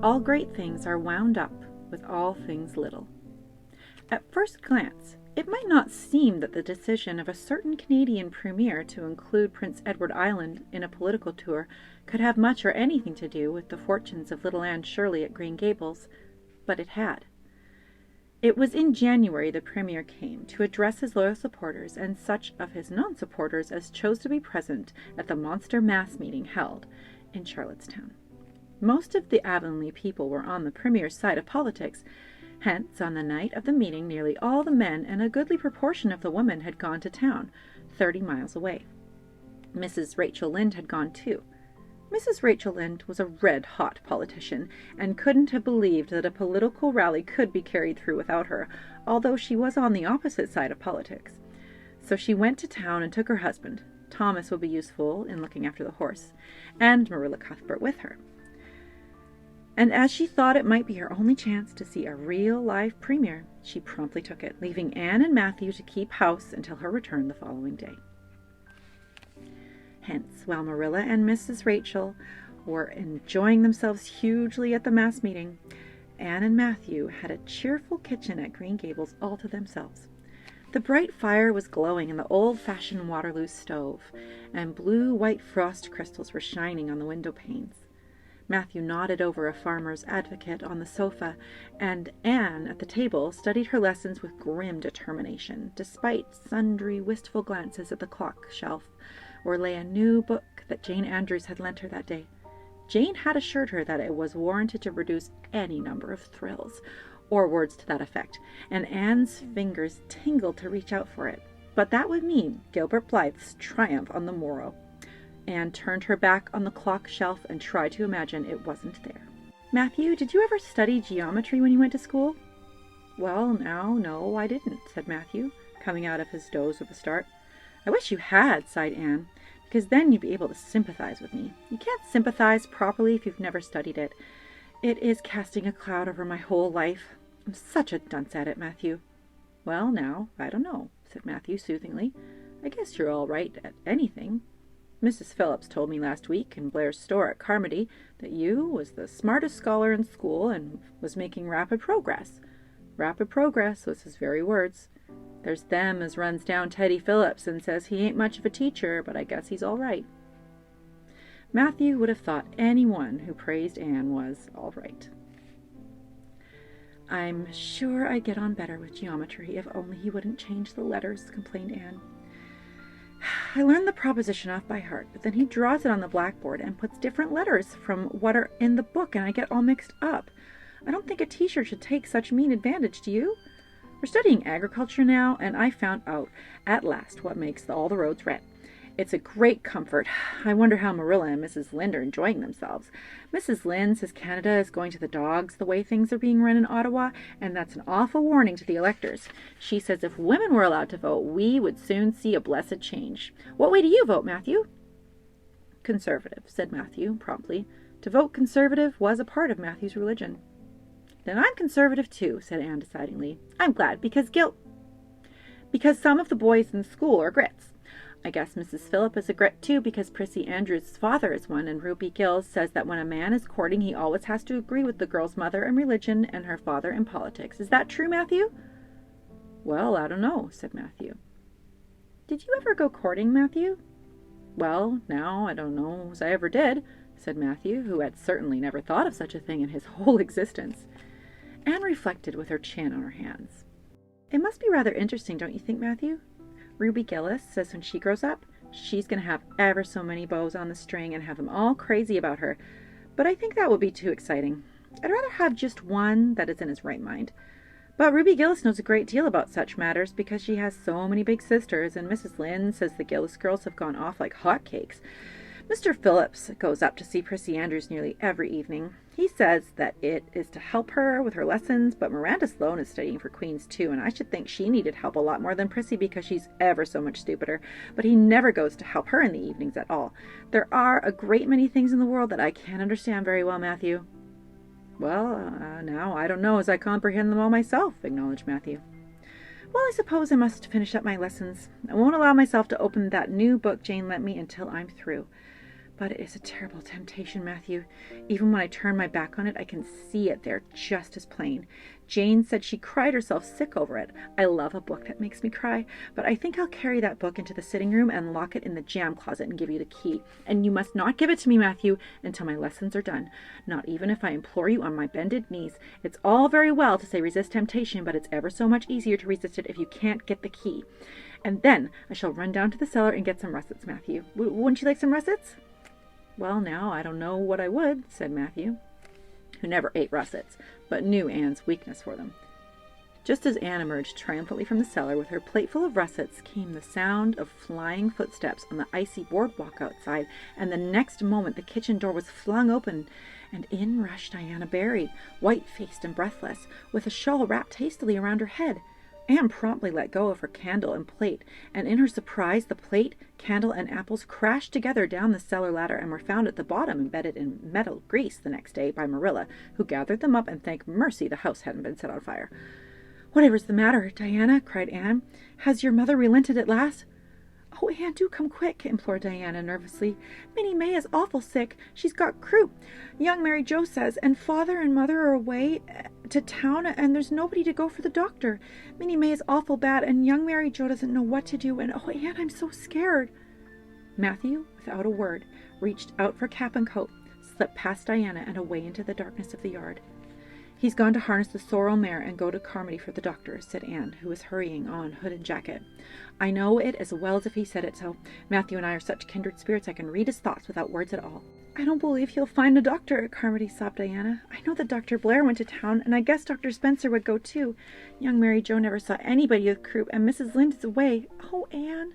All great things are wound up with all things little. At first glance, it might not seem that the decision of a certain Canadian premier to include Prince Edward Island in a political tour could have much or anything to do with the fortunes of little Anne Shirley at Green Gables, but it had. It was in January the premier came to address his loyal supporters and such of his non-supporters as chose to be present at the monster mass meeting held in Charlottetown. Most of the Avonlea people were on the premier's side of politics. Hence, on the night of the meeting, nearly all the men and a goodly proportion of the women had gone to town, 30 miles away. Mrs. Rachel Lynde had gone too. Mrs. Rachel Lynde was a red-hot politician, and couldn't have believed that a political rally could be carried through without her, although she was on the opposite side of politics. So she went to town and took her husband. Thomas would be useful in looking after the horse, and Marilla Cuthbert with her. And as she thought it might be her only chance to see a real live premier, she promptly took it, leaving Anne and Matthew to keep house until her return the following day. Hence, while Marilla and Mrs. Rachel were enjoying themselves hugely at the mass meeting, Anne and Matthew had a cheerful kitchen at Green Gables all to themselves. The bright fire was glowing in the old-fashioned Waterloo stove, and blue-white frost crystals were shining on the window panes. Matthew nodded over a farmer's advocate on the sofa, and Anne at the table studied her lessons with grim determination, despite sundry wistful glances at the clock shelf, where lay a new book that Jane Andrews had lent her that day. Jane had assured her that it was warranted to produce any number of thrills, or words to that effect, and Anne's fingers tingled to reach out for it. But that would mean Gilbert Blythe's triumph on the morrow. Anne turned her back on the clock shelf and tried to imagine it wasn't there. "Matthew, did you ever study geometry when you went to school?" "Well, now, no, I didn't," said Matthew, coming out of his doze with a start. "I wish you had," sighed Anne, "because then you'd be able to sympathize with me. You can't sympathize properly if you've never studied it. It is casting a cloud over my whole life. I'm such a dunce at it, Matthew." "Well, now, I don't know," said Matthew soothingly. "I guess you're all right at anything. Mrs. Phillips told me last week in Blair's store at Carmody that you was the smartest scholar in school and was making rapid progress. Rapid progress was his very words. There's them as runs down Teddy Phillips and says he ain't much of a teacher, but I guess he's all right." Matthew would have thought anyone who praised Anne was all right. "I'm sure I'd get on better with geometry if only he wouldn't change the letters," complained Anne. "I learned the proposition off by heart, but then he draws it on the blackboard and puts different letters from what are in the book, and I get all mixed up. I don't think a teacher should take such mean advantage, do you? We're studying agriculture now, and I found out at last what makes all the roads red. It's a great comfort. I wonder how Marilla and Mrs. Lynde are enjoying themselves. Mrs. Lynde says Canada is going to the dogs the way things are being run in Ottawa, and that's an awful warning to the electors. She says if women were allowed to vote, we would soon see a blessed change. What way do you vote, Matthew?" "Conservative," said Matthew promptly. To vote Conservative was a part of Matthew's religion. "Then I'm Conservative too," said Anne decidedly. "I'm glad, because some of the boys in school are grits. I guess Mrs. Phillip is a grit too, because Prissy Andrews' father is one, and Ruby Gills says that when a man is courting, he always has to agree with the girl's mother in religion and her father in politics. Is that true, Matthew?" "Well, I don't know," said Matthew. "Did you ever go courting, Matthew?" "Well, now, I don't know as I ever did," said Matthew, who had certainly never thought of such a thing in his whole existence. Anne reflected with her chin on her hands. "It must be rather interesting, don't you think, Matthew? Ruby Gillis says when she grows up, she's going to have ever so many bows on the string and have them all crazy about her. But I think that would be too exciting. I'd rather have just one that is in his right mind. But Ruby Gillis knows a great deal about such matters because she has so many big sisters, and Mrs. Lynde says the Gillis girls have gone off like hotcakes. Mr. Phillips goes up to see Prissy Andrews nearly every evening. He says that it is to help her with her lessons, but Miranda Sloane is studying for Queen's too, and I should think she needed help a lot more than Prissy because she's ever so much stupider. But he never goes to help her in the evenings at all. There are a great many things in the world that I can't understand very well, Matthew." "Well, now, I don't know as I comprehend them all myself," acknowledged Matthew. "Well, I suppose I must finish up my lessons. I won't allow myself to open that new book Jane lent me until I'm through. But it is a terrible temptation, Matthew. Even when I turn my back on it, I can see it there just as plain. Jane said she cried herself sick over it. I love a book that makes me cry, but I think I'll carry that book into the sitting room and lock it in the jam closet and give you the key. And you must not give it to me, Matthew, until my lessons are done. Not even if I implore you on my bended knees. It's all very well to say resist temptation, but it's ever so much easier to resist it if you can't get the key. And then I shall run down to the cellar and get some russets, Matthew. Wouldn't you like some russets? Well, now, I don't know what I would, said Matthew, who never ate russets, but knew Anne's weakness for them. Just as Anne emerged triumphantly from the cellar with her plateful of russets came the sound of flying footsteps on the icy boardwalk outside, and the next moment the kitchen door was flung open, and in rushed Diana Barry, white-faced and breathless, with a shawl wrapped hastily around her head. Anne promptly let go of her candle and plate, and in her surprise the plate, candle, and apples crashed together down the cellar ladder and were found at the bottom embedded in metal grease the next day by Marilla, who gathered them up and thanked mercy the house hadn't been set on fire. "Whatever's the matter, Diana?" cried Anne. "Has your mother relented at last?" "Oh, Anne, do come quick," implored Diana nervously. "Minnie May is awful sick. She's got croup, young Mary Joe says, and father and mother are away to town, and there's nobody to go for the doctor. Minnie May is awful bad, and young Mary Joe doesn't know what to do, and oh, Anne, I'm so scared." Matthew, without a word, reached out for cap and coat, slipped past Diana and away into the darkness of the yard. "He's gone to harness the sorrel mare and go to Carmody for the doctor," said Anne, who was hurrying on hood and jacket. "I know it as well as if he said it so. Matthew and I are such kindred spirits I can read his thoughts without words at all." "I don't believe he'll find a doctor at Carmody," sobbed Diana. "I know that Dr. Blair went to town, and I guess Dr. Spencer would go too. Young Mary Joe never saw anybody with croup, and Mrs. Lynde is away. Oh, Anne."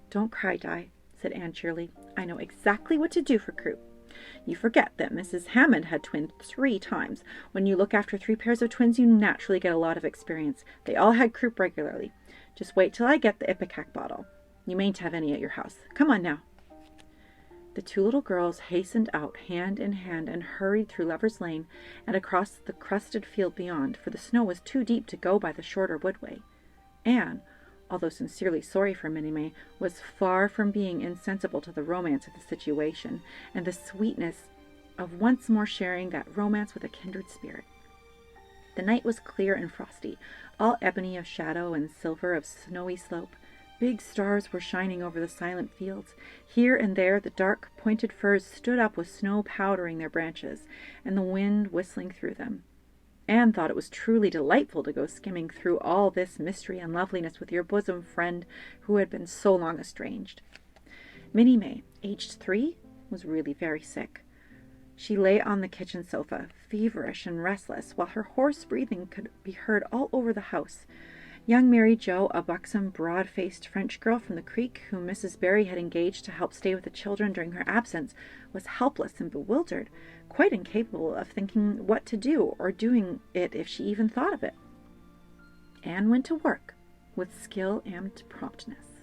"Don't cry, Di," said Anne cheerily. "I know exactly what to do for croup. You forget that Mrs. Hammond had twins 3 times. When you look after 3 pairs of twins, you naturally get a lot of experience. They all had croup regularly. Just wait till I get the ipecac bottle. You mayn't have any at your house. Come on now." The 2 little girls hastened out hand in hand and hurried through Lover's Lane and across the crusted field beyond, for the snow was too deep to go by the shorter woodway. Anne, although sincerely sorry for Minnie May, was far from being insensible to the romance of the situation and the sweetness of once more sharing that romance with a kindred spirit. The night was clear and frosty, all ebony of shadow and silver of snowy slope. Big stars were shining over the silent fields. Here and there the dark, pointed firs stood up with snow powdering their branches, and the wind whistling through them. Anne thought it was truly delightful to go skimming through all this mystery and loveliness with your bosom friend who had been so long estranged. Minnie May, aged 3, was really very sick. She lay on the kitchen sofa, feverish and restless, while her hoarse breathing could be heard all over the house. Young Mary Joe, a buxom, broad-faced French girl from the Creek, whom Mrs. Barry had engaged to help stay with the children during her absence, was helpless and bewildered, quite incapable of thinking what to do or doing it if she even thought of it. Anne went to work with skill and promptness.